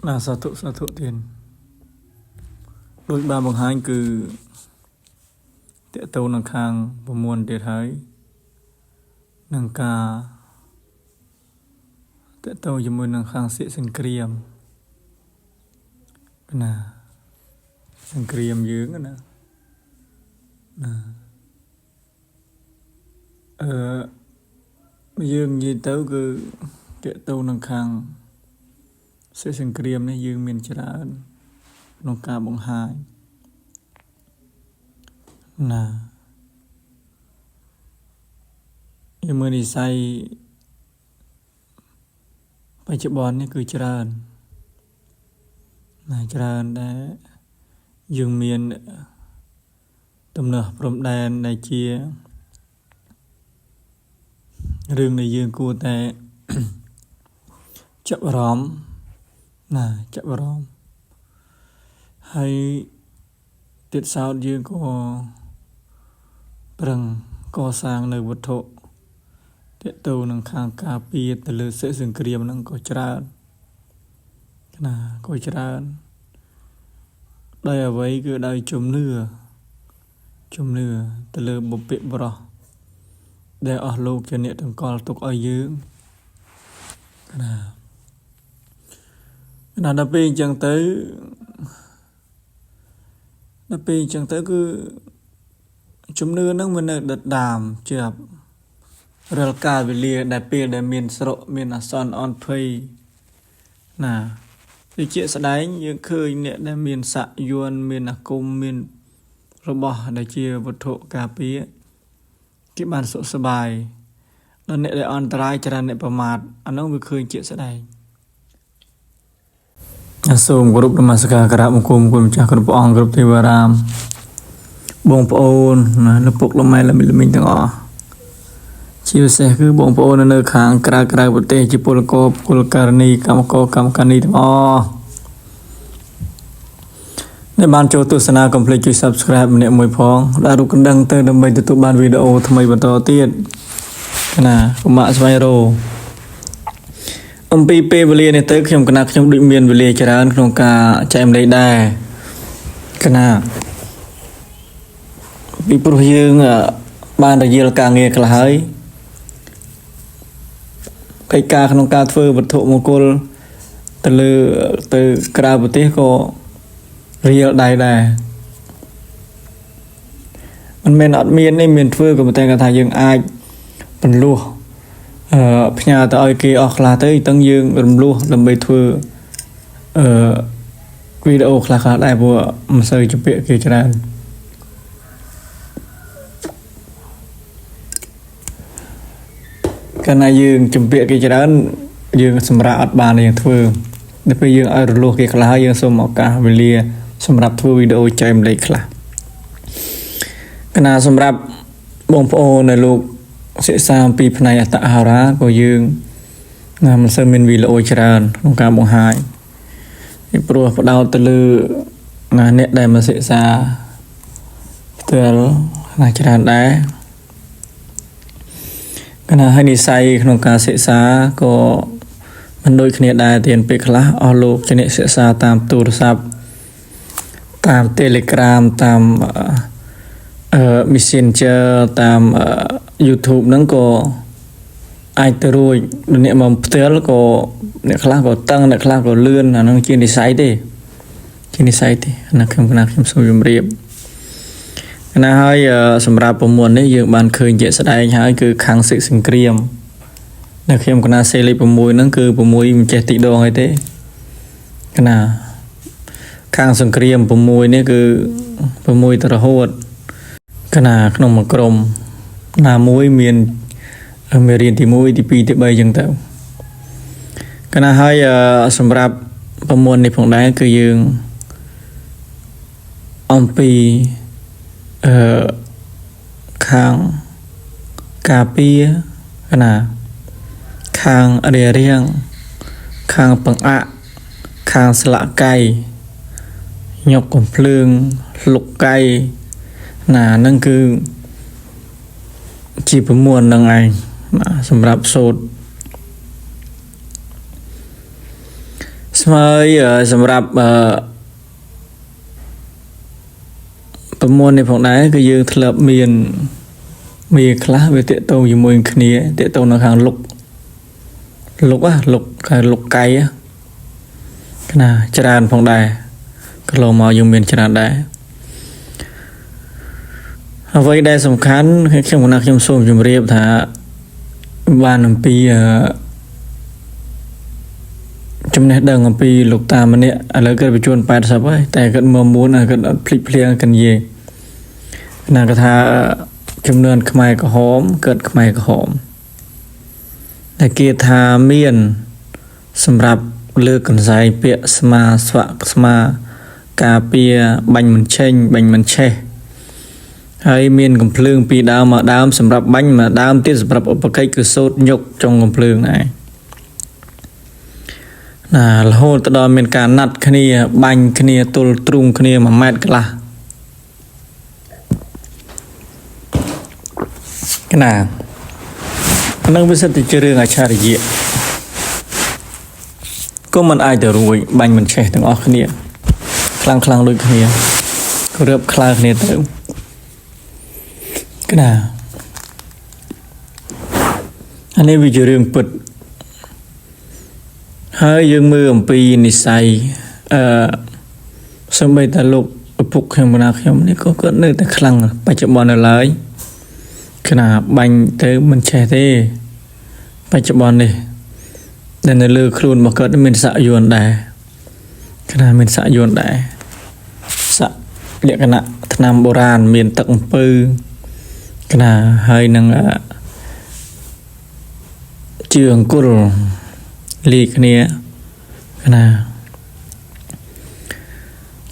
Sa thụ tiền đôi ba bằng hai cứ tiện tàu năng khang và muôn để thấy năng ca tiện tàu cho mùi năng khang sẽ sinh kriam nè sinh kriam dưới nè dương gì tàu cứ tiện tàu năng khang sẽ sinh kriam này dương miền trả năng ca bằng hai nè nhưng mà đi sayไปជបននេះគឺច្រើនណាច្រើនដែលយើងមានទំនាស់ព្រំដែនដែលជារឿងដែលយើងគួរតែចាប់អារម្មណ៍ណាចាប់អារម្មណ៍ហើយទៀតសោតយើងក៏ប្រឹងកសាងនៅវត្ថុទាក់ទងនឹងខាងការពារទៅលើសេសង្គ្រាមហ្នឹងក៏ច្រើនណាក៏ច្រើនដោយអ្វីគឺដោយជំនឿទៅលើបុព្វបុរសដែលអស់លោកជាអ្នកតម្កល់ទុកឲ្យយើងណាដល់ពេលអញ្ចឹងទៅគឺជំនឿហ្នឹងមិននៅដិតដាមជាប់រាល់កាលវេលាដែលពេលដែលមានស្រកមានអាសន្នអន់ភ័យណាវាជាស្ដែងយើងឃើញអ្នកដែលមានស័ក្តិយួនមានអាគមមានរបស់ដែលជាវត្ថុការពារគេបានសុខសប្បាយដល់អ្នកដែលអន្តរាយច្រើនអ្នកប្រមាថអានោះវាឃើញជាស្ដែងសូមគោរពនមស្ការក្រាបបង្គំគុណម្ចាស់គ្រប់ព្រះអង្គគ្រប់ទេវតារាមបងប្អូនណាលោកពុកលោកម៉ែល្មិញទាំងអស់ជាពិសេសគឺបងប្អូននៅខាងក្រៅប្រទេសជាពលករពលករនីកម្មករកម្មកានីទាំងអស់ដែលបានចូលទស្សនាកុំភ្លេចជួយ Subscribe ម្នាក់មួយផងដាក់រូបកណ្ដឹងទៅដើម្បីទទួលបានវីដេអូថ្មីបន្តទៀតណាកុំបាក់ស្វែងរកអំពីពេលវេលានេះទៅខ្ញុំដូចមានវេលាច្រើនក្នុងការចែកម្លែកដែរកណាពីព្រោះយើងបានរយល់ការងារខ្លះហើយកិច្ចការក្នុងការធ្វើវត្ថុមង្គលទៅក្រៅប្រទេសក៏រៀលដែរមិនមែនអត់មានទេមានធ្វើក៏តែគាត់ថាយើងអាចបន្លោះផ្ញើទៅឲ្យគេអស់ខ្លះទៅទាំងយើងរំលោះដើម្បីធ្វើវីដេអូខ្លះដែរព្រោះមិនសូវជំពាក់គេច្រើនកាលណាយើងជំពាក់គេច្រើនយើងសម្រាប់អត់បានយើងធ្វើដល់ពេលយើងឲ្យរលួសគេខ្លះយើងសូមឱកាសវេលាសម្រាប់ធ្វើវីដេអូចែកម្លែកខ្លះកណាសម្រាប់បងប្អូននៅលោកសិក្សាអំពីផ្នែកអត្តអាហារក៏យើងមិនសូវមានវីដេអូច្រើនក្នុងការបង្ហាញពីព្រោះផ្ដោតទៅលើអ្នកដែលមកសិក្សាផ្ទាល់ច្រើនដែរកណាហើយនិស័យក្នុងការសិក្សាក៏មិនដូចគ្នាដែរទៀតពេលខ្លះអស់លោកជាអ្នកសិក្សាតាមទូរស័ព្ទតាម Telegram តាមMessenger តាម YouTube ហ្នឹងក៏អាចទៅរួចអ្នកមកផ្ទាល់ក៏អ្នកខ្លះក៏តឹងអ្នកខ្លះក៏លឿនអាហ្នឹងជានិស័យទេណាខ្ញុំសូមជម្រាបណាហើយសម្រាប់ប្រព័ន្ធនេះយើងបានឃើញជាក់ស្ដែងហើយគឺខាងសិស្សសង្គ្រាមនៅខ្ញុំកណាសេលេខ6ហ្នឹងគឺ6មិនចេះទីដងអីទេកណាខាងសង្គ្រាម6នេះគឺ6ទៅរហូតកណាក្នុងមួយក្រុមណាមួយមានមេរៀនទី1ទី2ទី3ចឹងទៅកណាហើយសម្រាប់ប្រព័ន្ធនេះផងដែរគឺយើងអំពីខាងការពារកណាខាងរារាំងខាងបង្អាក់ខាងស្លាកកៃញប់កំភ្លើងលុកកៃណាហ្នឹងគឺជាប្រមូលហ្នឹងឯងសម្រាប់សូត្រ สำหรับประมวลในฝั่งไหนก็ยืนทลับมีคลาเวทโตอยู่มวยขณีเตโตในทางลุกคือลุกไก่ขนาดจรานฝั่งใดก็ลงมาอยู่เมียนจรานได้เอาไว้ได้สำคัญให้เข้มข้นเข้มส้มจุ่มเรียบถ้าบ้านปีจำเนดังปีลูกตามันเนี่ยอะไรก็ไปชวนไปสับไว้แต่ก็เมื่อมูนก็พลิกเพลียงกันเย่นากระทาจำเนินขมายก็หอมเกิดขมายก็หอมแต่เกียรทาเมียนสำหรับเลือกกันใส่เปียสมาสวะสมากาเปียบังมันเช่งบังมันเช่ให้เมียนกำเพลิงปีดาวมาดาวสำหรับบังมาดาวที่สำหรับอุปกรณ์คือโซดยกจงกำเพลิงไหนโหตดอนเป็นการนัดคณีบังคณีตุลตรุงคณีมาแมดกละขนาดนั่งวิสัยเจริญอาชาริยก็มันอายแต่รวยบังมันเช่ถึงออกคณีคลังโดยคณีก็เรียบคลาคณีเติมขนาดอันนี้วิจารณ์ปิดให้ยังมือปีนิสัยสมัยตลกปุกแห่งบรรดาขยมนี่ก็เนื้อแต่คลังปัจจุบันอะไรขนาดบังเตอมันแช่เท่ปัจจุบันนี่แต่ในเลือครูนมาเกิดเป็นสะยวนได้ขนาดเป็นสะยวนได้สะเรียกขณะธนามโบราณเมียนตักปือขนาดให้นังเจืองกุลลีกเนี่ยนะ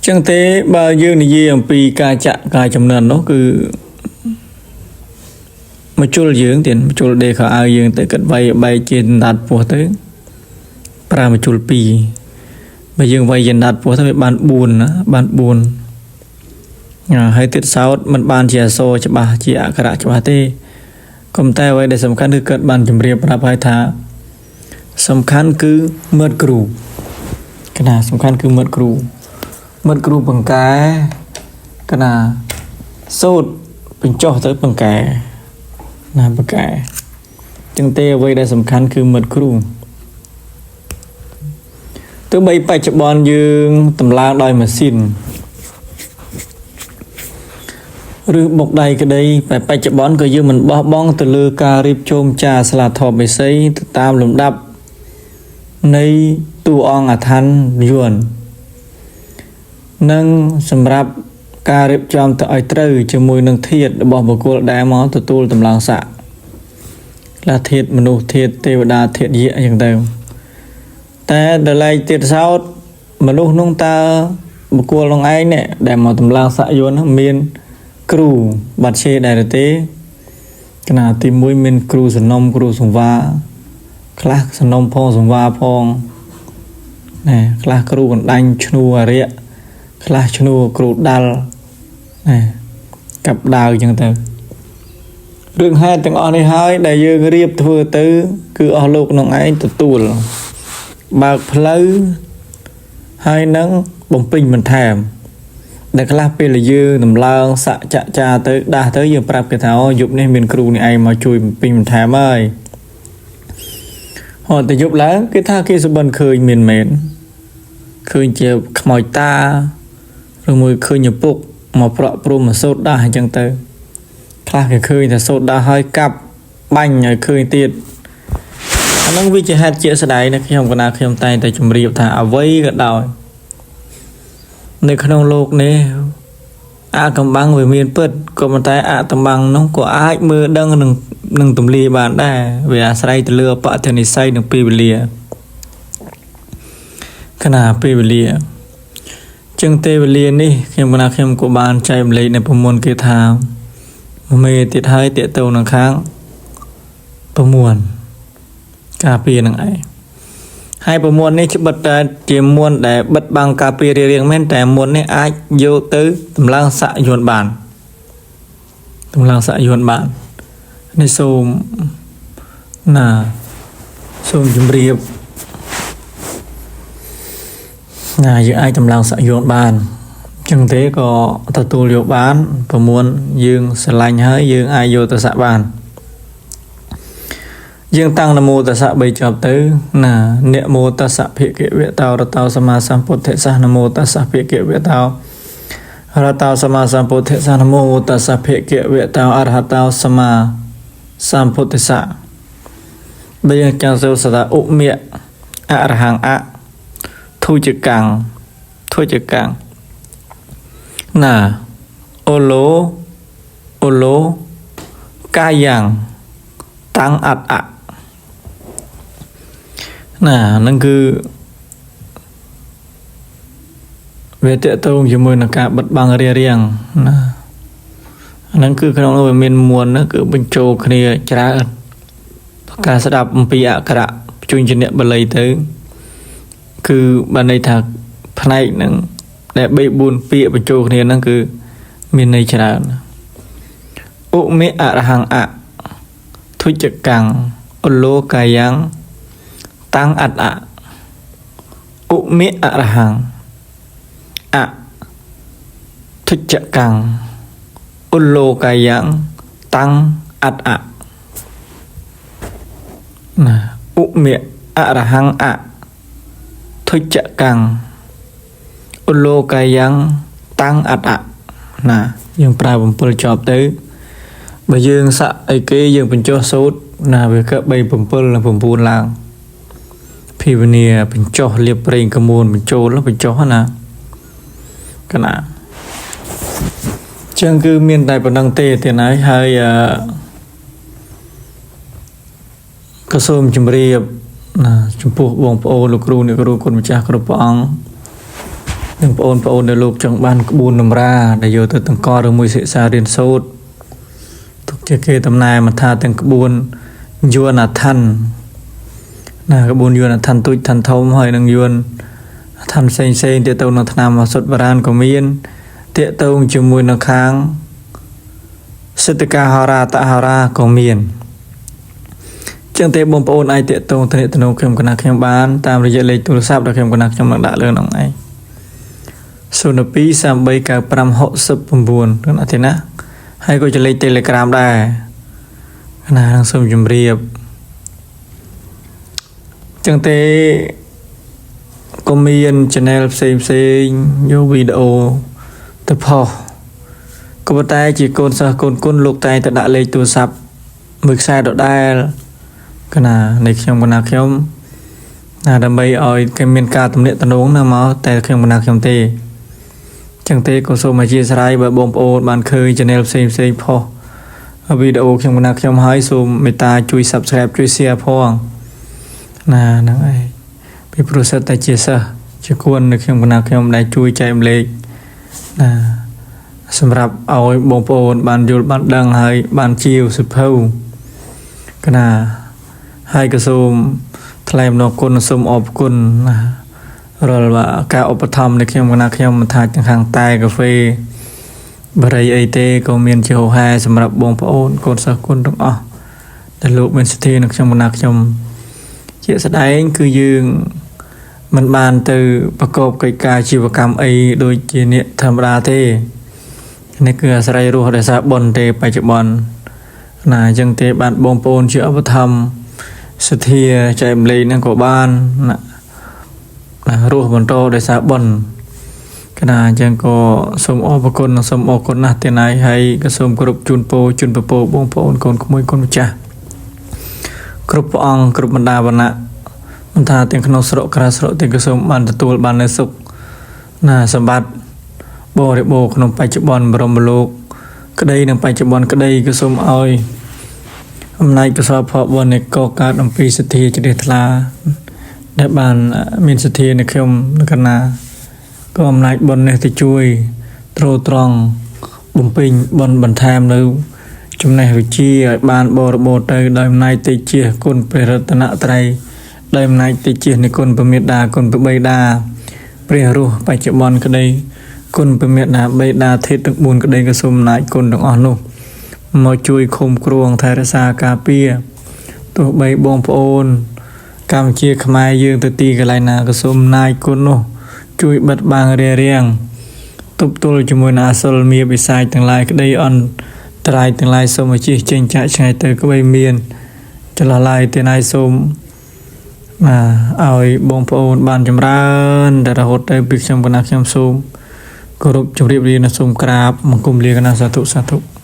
จังเตะบายืนในยี่ปีกาจะกาจำเนินเนาะคือมาจุลยืงเตียนมาจุลเดขาอายืงแต่กันใบเจนดัดปัวเตอปรามาจุลปีมายืงใบเจนดัดปัวเตอบ้านบุญนะบ้านบุญให้ติดเสามันบ้านเชียโซจะบาเชียกระจะบาเต้คมแต่ไว้ได้สำคัญคือเกิดบ้านจำเรียบปราภัยธาสำคัญคือเมื่อกรูขนาดสำคัญคือเมื่อกรูปังแกขนาดโซดเป็นจ่อtớiปังแกนะปังแกจึงเตะไว้ได้สำคัญคือเมื่อกรูตัวใบไปจับบอลยืงตำลางดอยมาสิ้นหรือบกใดก็ได้ไปจับบอลก็ยืงมันบ้องตะลือการิบโจมจ่าสลัดทอไปใส่ตามลำดับในตัวองอาทันยวนนั่งสำหรับการเรียบจอมต่อไอตร์จมูกนังเทียดบอกบุกลได้มอตัวตูตำลังสะละเทียดมนุษย์เทียดเทวดาเทียดเยอะอย่างเดิมแต่เดี๋ยวไล่เทียดเช้ามนุษย์นุ่งตาบุกลลงไอเนี่ยได้มอตำลังสะยวนเมียนครูบัดเชได้เตะขณะที่มวยเมียนครูสนมครูสงวาคลาสนมพองสมวาพองนี่คลาครูกันดังชนูอะไรคลาชนูครูดัลนี่กับดาวอย่างเดิมเรื่องให้ตั้งอ่อนให้หายได้ยืนเรียบเถื่อตื้อคือเอาลูกน้องไอ้ตัวตูลบากพลื้ให้นังบ่มปิงมันแถมแต่คลาเป็นเลยยืนตำลางสะจะจ่าตื้อด่าตื้อยืนปรับกระเท้ายุบในเมียนครูนี่ไอ้มาช่วยปิงมันแถมเอ้ยhọแต่ยุบแล้วcáiท่าที่สบันเคยเหม็นเคยเจ็บขมอยตาหรือมือเคยหยุบปุกมาเปราะปรุมาโซดได้จังเตอคลาเคยแต่โซดได้ให้กับบังเคยติดอันนั้นวิจัยเหตุเจี๊ยสดายนะขยมกนาขยมไตแต่จุ่มเรียบถ่าเอาไว้ก็ได้ในขนมโลกนี้อากำบังvề miền Bắcก็มันแต่อาตำบังน้องก็อายมือดังหนึ่งตุ่มลีบานได้เวลาใส่ตะเลือปะเทนิสใส่หนึ่งปีเลียขนาดปีเลียจึงเตเวเลียนี่เข้มกนาเข้มกบานใจเลยในประมวลเกทามเมติดให้เตะเต้าหนังค้างประมวลกาปีหนังไอให้ประมวลนี้จะบัดแต่เตรียมมวลแต่บัดบางกาปีเรียงแม่นแต่มวลนี้อาจโยตื้อตำลังสะยวนบานตำลังสะยวนบานในโซมโซมจุมเรียบ យើងអាចតម្លើងសាក់យល់បានចឹងទេក៏ទទួលយកបានប្រមូលយើងស្រឡាញ់ហើយយើងអាចយកទៅសាក់បានយើងតាំងនមោតស្សៈ3ចប់ទៅណានមោតស្សៈភិក្ខវេតោរតោសម្មាសម្ពុទ្ធិស្សនមោតស្សៈភិក្ខវេតោរតោសម្មាសម្ពុទ្ធិស្សនមោតស្សៈភិក្ខវេតោអរហតោសម្មាសម្ពុទ្ធិស្សបើយើងចង់សូត្រឧមេអរហង្គអធុជកាំងណាអូឡូកាយ៉ាងតាំងអត់អណានឹងគឺវាតេតងជាមួយនឹងការបិទបាំងរៀងណាហ្នឹងគឺក្នុងនោះវាមានមួនណាគឺបញ្ចូលគ្នាច្រើនការស្ដាប់អំពីអក្សរជួញជាអ្នកបាលីទៅគឺបានន័យថាផ្នែកហ្នឹងដែល3 4ពាក្យបញ្ចូលគ្នាហ្នឹងគឺមានន័យច្រើនឧមេអរហង្គអធុជកាំងអលោកាយ៉ាងតាំងអត់អឧមេអរហង្គអធុជកាំងអលោកាយ៉ាងតាំងអត់អណាឧមេអរហង្គអធុជកាំងអលោកាយ៉ាងតាំងអត់អណាយើងប្រើ7ចប់ទៅបើយើងសាក់អីគេយើងបញ្ចុះសូត្រណាវាក៏3 7និង9ឡើងភិវនាបញ្ចុះលៀបប្រេងកមួនបញ្ចូលបញ្ចុះណាកណាចឹងគឺមានតែប៉ុណ្្នឹងទេទៀតហើយក៏សូមជម្រាបណាចំពោះបងប្អូនលោកគ្រូអ្នកគ្រូគុណម្ចាស់គ្រប់ព្រះអង្គនិងបងប្អូនដែលលោកចង់បានក្បួនតម្រាដែលយកទៅតង្កល់ឬមួយសិក្សារៀនសូត្រទុកជាគេតំណែមកថាទាំងក្បួនយួនអាថ័នណាក្បួនយួនអាថ័នទូចថ័នធំហើយនឹងយួនអាថ័នផ្សេងទាក់ទងនឹងឆ្នាំឱសថបុរាណក៏មានទាក់ទងជាមួយនៅខាងសិទ្ធិកាហោរាតហោរាក៏មានចឹងទេបងប្អូនអាចទាក់ទងទំនាក់ទំនងខ្ញុំគណៈខ្ញុំបានតាមរយៈលេខទូរស័ព្ទដែលខ្ញុំគណៈខ្ញុំនឹងដាក់លើហ្នឹងឯង02 3395 69ហ្នឹងអត់ទេណាហើយក៏ជាលេខ Telegram ដែរណានឹងសូមជម្រាបចឹងទេក៏មាន channel ផ្សេងយកវីដេអូទៅផុសក៏ប៉ុន្តែជាកូនសិស្សកូនគុណលោកតែងតែដាក់លេខទូរស័ព្ទមួយខ្សែដដែលកណានៃខ្ញុំកណាខ្ញុំណាដើម្បីឲ្យគេមានការទំនាក់ទំនងណាមកតែខ្ញុំកណាខ្ញុំទេចឹងទេក៏សូមអធិស្ឋានបើបងប្អូនបានឃើញ channel ផ្សេងផុសវីដេអូខ្ញុំកណាខ្ញុំហើយសូមមេត្តាជួយ Subscribe ជួយ Share ផងណាហ្នឹងឯងពីព្រោះសិតតែជាសិស្សជាគួននៅខ្ញុំកណាខ្ញុំដែលជួយចែកម្លែកណាសម្រាប់ឲ្យបងប្អូនបានយល់បានដឹងហើយបានជាវសិភៅកណាហើយក៏សូមថ្លែងអំណរគុណសូមអរគុណណារាល់ការឧបត្ថម្ភនៃខ្ញុំកណាខ្ញុំមិនថាទាំងខាងតែកាហ្វេបរិយអីទេក៏មានជាហោហែសម្រាប់បងប្អូនកូនសិស្សគុណទាំងអស់ដែលលោកមានសទ្ធានៅខ្ញុំកណាខ្ញុំជាស្ដែងគឺយើងមិនបានទៅប្រកបកិច្ចការជីវកម្មអីដូចជាអ្នកធម្មតាទេនេះគឺអាស្រ័យរស់ដោយសារបុណ្យទេបច្ចុប្បន្នណាអញ្ចឹងទេបានបងប្អូនជាឧបត្ថម្ភសទ្ធាចែកម្លែកហ្នឹងក៏បានណារស់បន្តដោយសារបុណ្យកណាអញ្ចឹងក៏សូមអរគុណនិងសូមអរគុណណាស់ទៀតហើយក៏សូមគោរពជូនពរបងប្អូនកូនក្មួយកូនម្ចាស់គ្រប់ព្រះអង្គគ្រប់បណ្ដាវណ្ណៈមិនថាទាំងក្នុងស្រុកក្រៅស្រុកទាំងក៏សូមបានទទួលបាននូវសុខណាសម្បត្តិបរិបូរណ៍ក្នុងបច្ចុប្បន្នបរមលោកក្តីនិងបច្ចុប្បន្នក្តីក៏សូមឲ្យអំណាចកុសលផលបុណ្យនៃកកើតអំពីសទ្ធាជ្រះថ្លាដែលបានមានសទ្ធានៅខ្ញុំនៅកណាក៏អំណាចបុណ្យនេះទៅជួយទ្រទ្រង់បំពេញបុណ្យបន្ថែមនៅចំណេះវិជ្ជាឲ្យបានបរិបូរណ៍ទៅដោយអំណាចទេជាគុណព្រះរតនត្រ័យដោយអំណាចទេជានៃគុណព្រះមេត្តាគុណព្រះបិតាព្រះរស់បច្ចុប្បន្នក្តីគុណព្រះមេត្តាបិតាធាតុទាំង4ក្តីក៏សូមអំណាចគុណទាំងអស់នោះមកជួយឃុំគ្រងថែរក្សាការពារទោះបីបងប្អូនកម្ពុជាខ្មែរយើងទៅទីកន្លែងណាក៏សូមអំណាចគុណនោះ ជួយបិទបាំងរារាំងទប់ទល់ជាមួយនឹងអសលមានវិស័យទាំងឡាយក្តីអន់ត្រៃទាំងឡាយសូមឲ្យជិះចេញចាក់ឆ្ងាយទៅក្បីមានចលឡាយទៅណៃសូមឲ្យបងប្អូនបានចម្រើនតែរហូតទៅពីខ្ញុំកណាខ្ញុំសូមគោរពជម្រាបលានិងសូមក្រាបបង្គំលាកណាសាធុ